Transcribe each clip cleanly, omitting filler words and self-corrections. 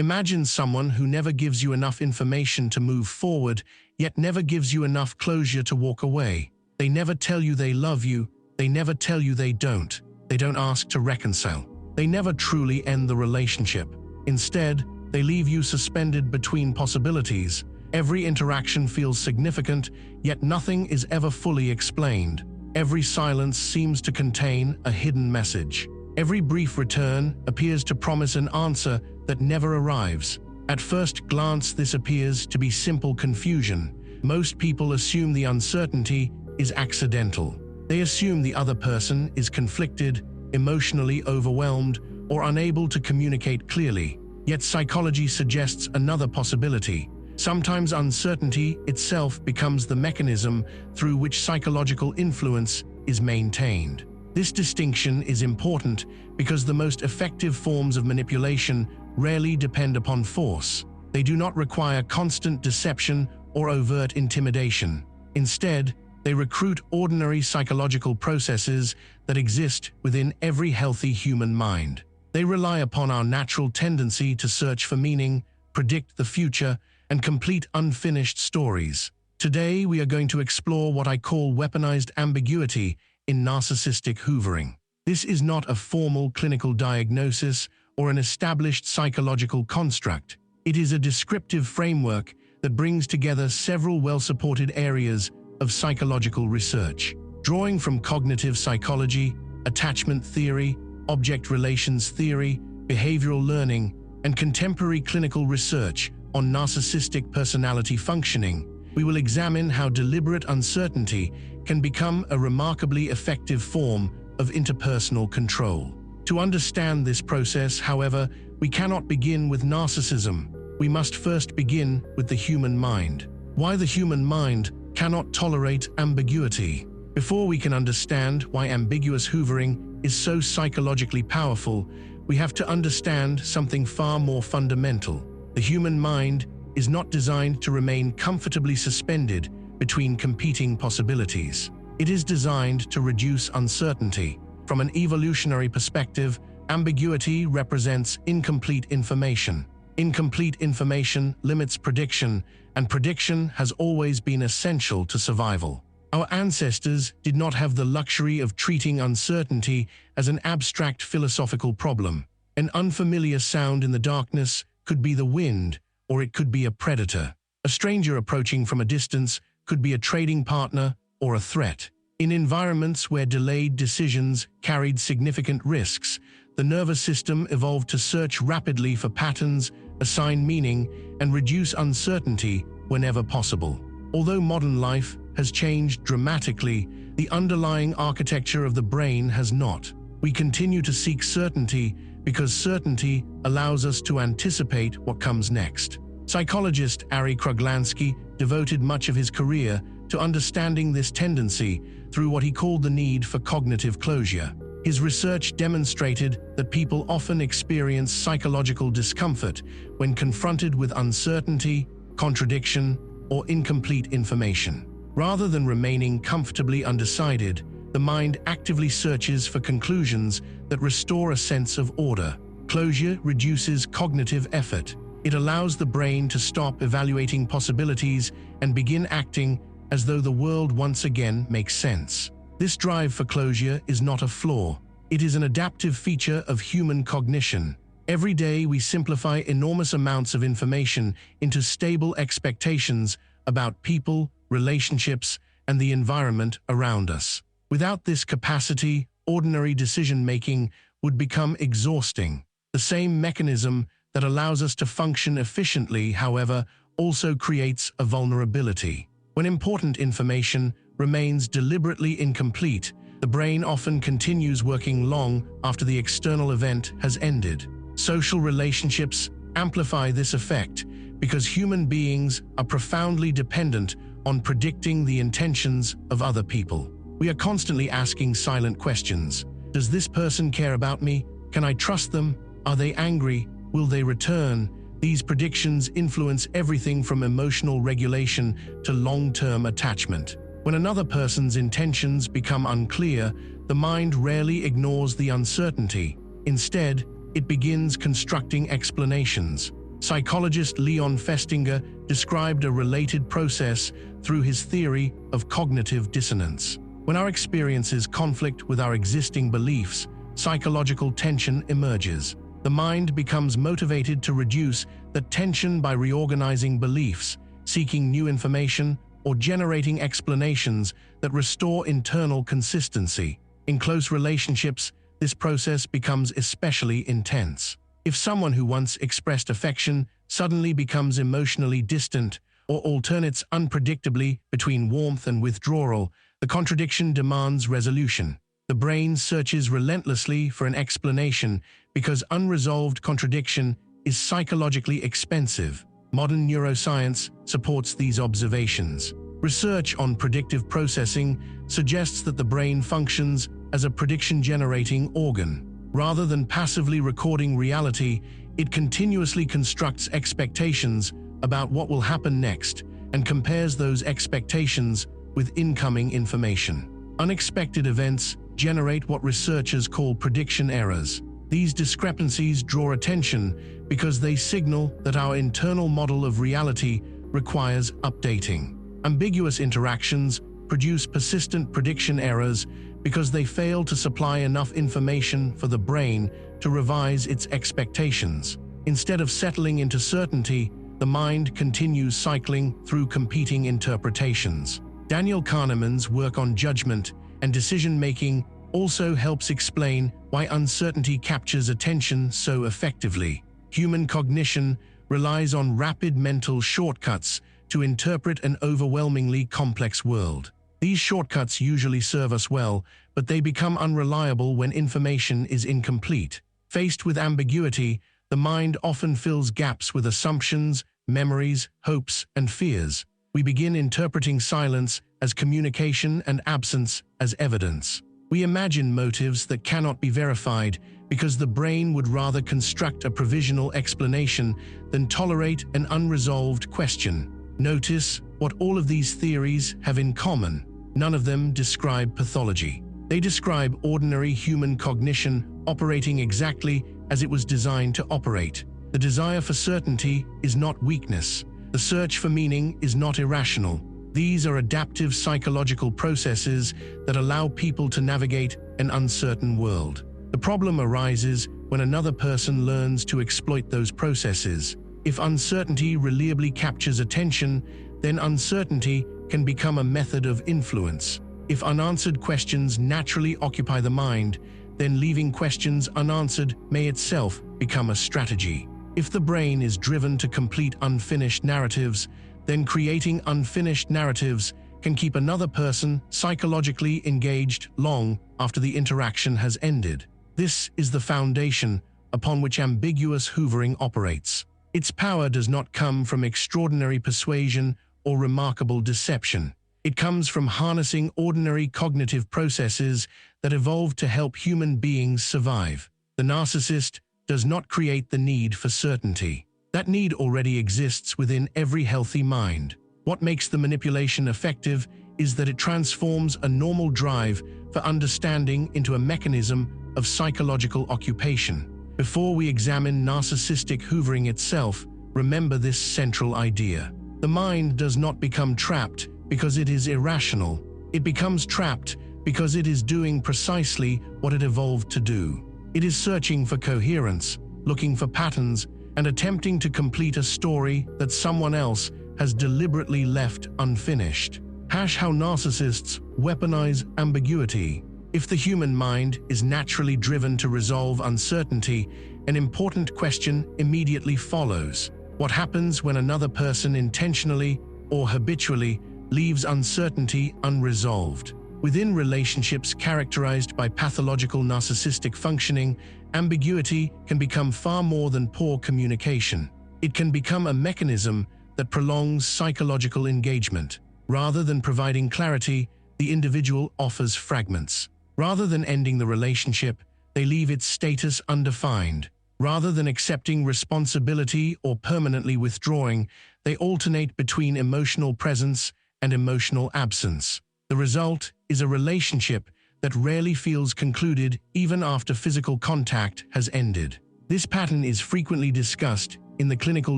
Imagine someone who never gives you enough information to move forward, yet never gives you enough closure to walk away. They never tell you they love you. They never tell you they don't. They don't ask to reconcile. They never truly end the relationship. Instead, they leave you suspended between possibilities. Every interaction feels significant, yet nothing is ever fully explained. Every silence seems to contain a hidden message. Every brief return appears to promise an answer that never arrives. At first glance, this appears to be simple confusion. Most people assume the uncertainty is accidental. They assume the other person is conflicted, emotionally overwhelmed, or unable to communicate clearly. Yet psychology suggests another possibility. Sometimes uncertainty itself becomes the mechanism through which psychological influence is maintained. This distinction is important because the most effective forms of manipulation rarely depend upon force. They do not require constant deception or overt intimidation. Instead, they recruit ordinary psychological processes that exist within every healthy human mind. They rely upon our natural tendency to search for meaning, predict the future, and complete unfinished stories. Today, we are going to explore what I call weaponized ambiguity in narcissistic hoovering. This is not a formal clinical diagnosis or an established psychological construct. It is a descriptive framework that brings together several well-supported areas of psychological research. Drawing from cognitive psychology, attachment theory, object relations theory, behavioral learning, and contemporary clinical research on narcissistic personality functioning, we will examine how deliberate uncertainty can become a remarkably effective form of interpersonal control. To understand this process, however, we cannot begin with narcissism. We must first begin with the human mind. Why the human mind cannot tolerate ambiguity. Before we can understand why ambiguous hoovering is so psychologically powerful, we have to understand something far more fundamental. The human mind is not designed to remain comfortably suspended between competing possibilities. It is designed to reduce uncertainty. From an evolutionary perspective, ambiguity represents incomplete information. Incomplete information limits prediction, and prediction has always been essential to survival. Our ancestors did not have the luxury of treating uncertainty as an abstract philosophical problem. An unfamiliar sound in the darkness could be the wind, or it could be a predator. A stranger approaching from a distance could be a trading partner or a threat. In environments where delayed decisions carried significant risks, the nervous system evolved to search rapidly for patterns, assign meaning, and reduce uncertainty whenever possible. Although modern life has changed dramatically, the underlying architecture of the brain has not. We continue to seek certainty because certainty allows us to anticipate what comes next. Psychologist Ari Kruglansky devoted much of his career to understanding this tendency through what he called the need for cognitive closure. His research demonstrated that people often experience psychological discomfort when confronted with uncertainty, contradiction, or incomplete information. Rather than remaining comfortably undecided, the mind actively searches for conclusions that restore a sense of order. Closure reduces cognitive effort. It allows the brain to stop evaluating possibilities and begin acting as though the world once again makes sense. This drive for closure is not a flaw. It is an adaptive feature of human cognition. Every day we simplify enormous amounts of information into stable expectations about people, relationships, and the environment around us. Without this capacity, ordinary decision-making would become exhausting. The same mechanism that allows us to function efficiently, however, also creates a vulnerability. When important information remains deliberately incomplete, the brain often continues working long after the external event has ended. Social relationships amplify this effect because human beings are profoundly dependent on predicting the intentions of other people. We are constantly asking silent questions. Does this person care about me? Can I trust them? Are they angry? Will they return? These predictions influence everything from emotional regulation to long-term attachment. When another person's intentions become unclear, the mind rarely ignores the uncertainty. Instead, it begins constructing explanations. Psychologist Leon Festinger described a related process through his theory of cognitive dissonance. When our experiences conflict with our existing beliefs, psychological tension emerges. The mind becomes motivated to reduce that tension by reorganizing beliefs, seeking new information, or generating explanations that restore internal consistency. In close relationships, this process becomes especially intense. If someone who once expressed affection suddenly becomes emotionally distant or alternates unpredictably between warmth and withdrawal, the contradiction demands resolution. The brain searches relentlessly for an explanation because unresolved contradiction is psychologically expensive. Modern neuroscience supports these observations. Research on predictive processing suggests that the brain functions as a prediction-generating organ. Rather than passively recording reality, it continuously constructs expectations about what will happen next and compares those expectations with incoming information. Unexpected events generate what researchers call prediction errors. These discrepancies draw attention because they signal that our internal model of reality requires updating. Ambiguous interactions produce persistent prediction errors because they fail to supply enough information for the brain to revise its expectations. Instead of settling into certainty, the mind continues cycling through competing interpretations. Daniel Kahneman's work on judgment and decision-making also helps explain why uncertainty captures attention so effectively. Human cognition relies on rapid mental shortcuts to interpret an overwhelmingly complex world. These shortcuts usually serve us well, but they become unreliable when information is incomplete. Faced with ambiguity, the mind often fills gaps with assumptions, memories, hopes, and fears. We begin interpreting silence as communication and absence as evidence. We imagine motives that cannot be verified because the brain would rather construct a provisional explanation than tolerate an unresolved question. Notice what all of these theories have in common. None of them describe pathology. They describe ordinary human cognition operating exactly as it was designed to operate. The desire for certainty is not weakness. The search for meaning is not irrational. These are adaptive psychological processes that allow people to navigate an uncertain world. The problem arises when another person learns to exploit those processes. If uncertainty reliably captures attention, then uncertainty can become a method of influence. If unanswered questions naturally occupy the mind, then leaving questions unanswered may itself become a strategy. If the brain is driven to complete unfinished narratives, then creating unfinished narratives can keep another person psychologically engaged long after the interaction has ended. This is the foundation upon which ambiguous hoovering operates. Its power does not come from extraordinary persuasion or remarkable deception. It comes from harnessing ordinary cognitive processes that evolved to help human beings survive. The narcissist does not create the need for certainty. That need already exists within every healthy mind. What makes the manipulation effective is that it transforms a normal drive for understanding into a mechanism of psychological occupation. Before we examine narcissistic hoovering itself, remember this central idea. The mind does not become trapped because it is irrational. It becomes trapped because it is doing precisely what it evolved to do. It is searching for coherence, looking for patterns, and attempting to complete a story that someone else has deliberately left unfinished. How narcissists weaponize ambiguity. If the human mind is naturally driven to resolve uncertainty, an important question immediately follows. What happens when another person intentionally or habitually leaves uncertainty unresolved? Within relationships characterized by pathological narcissistic functioning, ambiguity can become far more than poor communication. It can become a mechanism that prolongs psychological engagement. Rather than providing clarity, the individual offers fragments. Rather than ending the relationship, they leave its status undefined. Rather than accepting responsibility or permanently withdrawing, they alternate between emotional presence and emotional absence. The result is a relationship that rarely feels concluded even after physical contact has ended. This pattern is frequently discussed in the clinical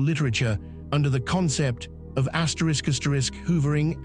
literature under the concept of **hoovering***.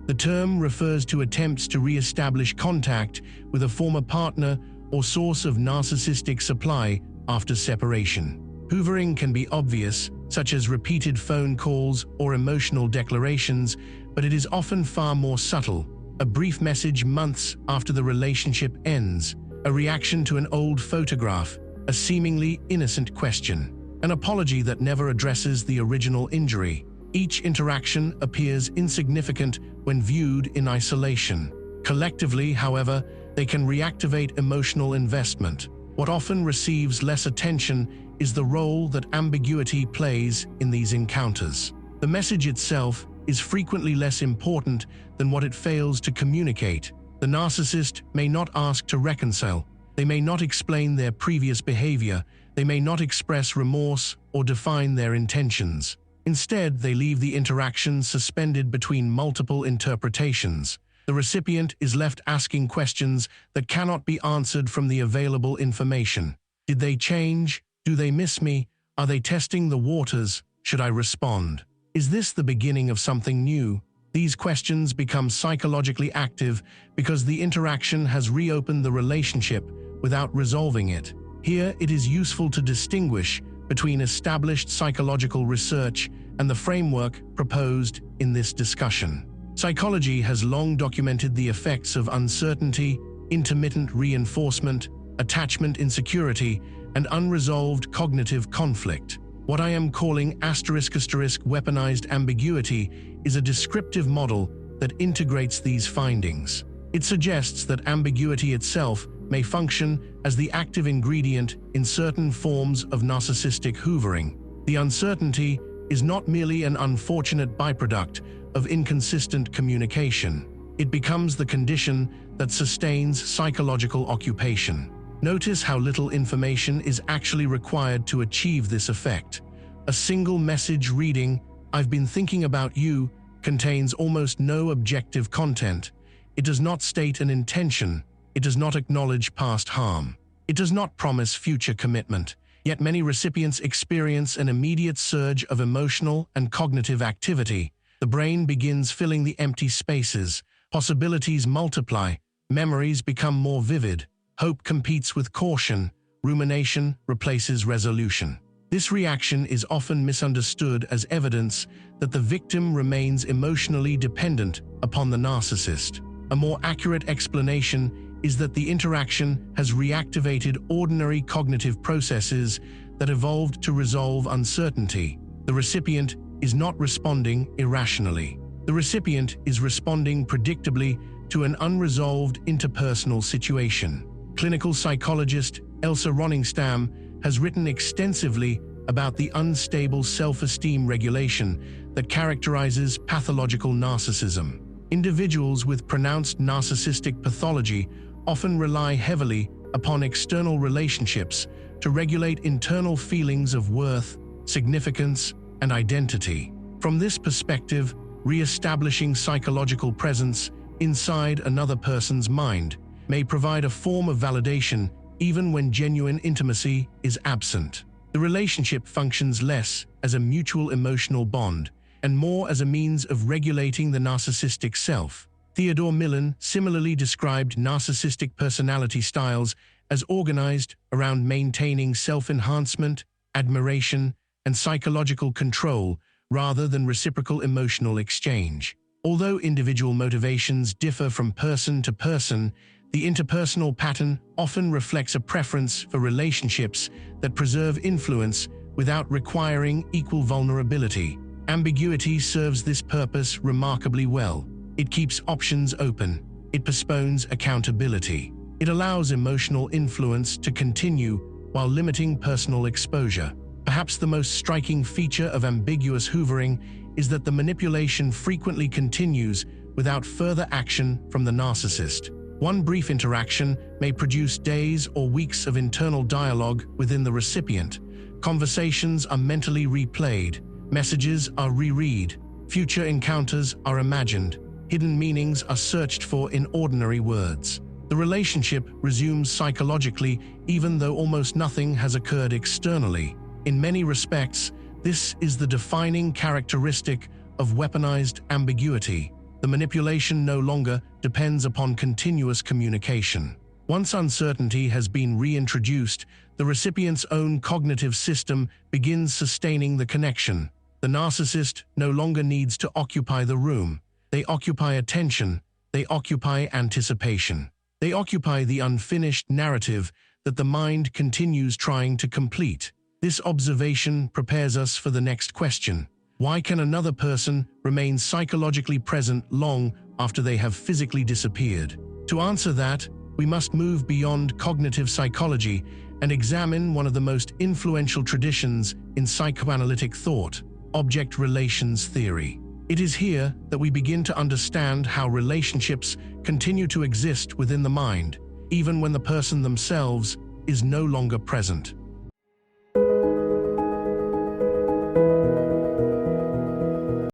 The term refers to attempts to re-establish contact with a former partner or source of narcissistic supply after separation. Hoovering can be obvious, such as repeated phone calls or emotional declarations, but it is often far more subtle. A brief message months after the relationship ends, a reaction to an old photograph, a seemingly innocent question, an apology that never addresses the original injury. Each interaction appears insignificant when viewed in isolation. Collectively, however, they can reactivate emotional investment. What often receives less attention is the role that ambiguity plays in these encounters. The message itself is frequently less important than what it fails to communicate. The narcissist may not ask to reconcile. They may not explain their previous behavior. They may not express remorse or define their intentions. Instead, they leave the interaction suspended between multiple interpretations. The recipient is left asking questions that cannot be answered from the available information. Did they change? Do they miss me? Are they testing the waters? Should I respond? Is this the beginning of something new? These questions become psychologically active because the interaction has reopened the relationship without resolving it. Here, it is useful to distinguish between established psychological research and the framework proposed in this discussion. Psychology has long documented the effects of uncertainty, intermittent reinforcement, attachment insecurity, and unresolved cognitive conflict. What I am calling **weaponized ambiguity is a descriptive model that integrates these findings. It suggests that ambiguity itself may function as the active ingredient in certain forms of narcissistic hoovering. The uncertainty is not merely an unfortunate byproduct of inconsistent communication. It becomes the condition that sustains psychological occupation. Notice how little information is actually required to achieve this effect. A single message reading, "I've been thinking about you," contains almost no objective content. It does not state an intention. It does not acknowledge past harm. It does not promise future commitment. Yet many recipients experience an immediate surge of emotional and cognitive activity. The brain begins filling the empty spaces. Possibilities multiply. Memories become more vivid. Hope competes with caution. Rumination replaces resolution. This reaction is often misunderstood as evidence that the victim remains emotionally dependent upon the narcissist. A more accurate explanation is that the interaction has reactivated ordinary cognitive processes that evolved to resolve uncertainty. The recipient is not responding irrationally. The recipient is responding predictably to an unresolved interpersonal situation. Clinical psychologist Elsa Roningstam has written extensively about the unstable self-esteem regulation that characterizes pathological narcissism. Individuals with pronounced narcissistic pathology often rely heavily upon external relationships to regulate internal feelings of worth, significance, and identity. From this perspective, re-establishing psychological presence inside another person's mind may provide a form of validation even when genuine intimacy is absent. The relationship functions less as a mutual emotional bond and more as a means of regulating the narcissistic self. Theodore Millon similarly described narcissistic personality styles as organized around maintaining self-enhancement, admiration, and psychological control rather than reciprocal emotional exchange. Although individual motivations differ from person to person, the interpersonal pattern often reflects a preference for relationships that preserve influence without requiring equal vulnerability. Ambiguity serves this purpose remarkably well. It keeps options open. It postpones accountability. It allows emotional influence to continue while limiting personal exposure. Perhaps the most striking feature of ambiguous hoovering is that the manipulation frequently continues without further action from the narcissist. One brief interaction may produce days or weeks of internal dialogue within the recipient. Conversations are mentally replayed. Messages are reread. Future encounters are imagined. Hidden meanings are searched for in ordinary words. The relationship resumes psychologically even though almost nothing has occurred externally. In many respects, this is the defining characteristic of weaponized ambiguity. The manipulation no longer depends upon continuous communication. Once uncertainty has been reintroduced, the recipient's own cognitive system begins sustaining the connection. The narcissist no longer needs to occupy the room. They occupy attention. They occupy anticipation. They occupy the unfinished narrative that the mind continues trying to complete. This observation prepares us for the next question. Why can another person remain psychologically present long after they have physically disappeared? To answer that, we must move beyond cognitive psychology and examine one of the most influential traditions in psychoanalytic thought, object relations theory. It is here that we begin to understand how relationships continue to exist within the mind, even when the person themselves is no longer present.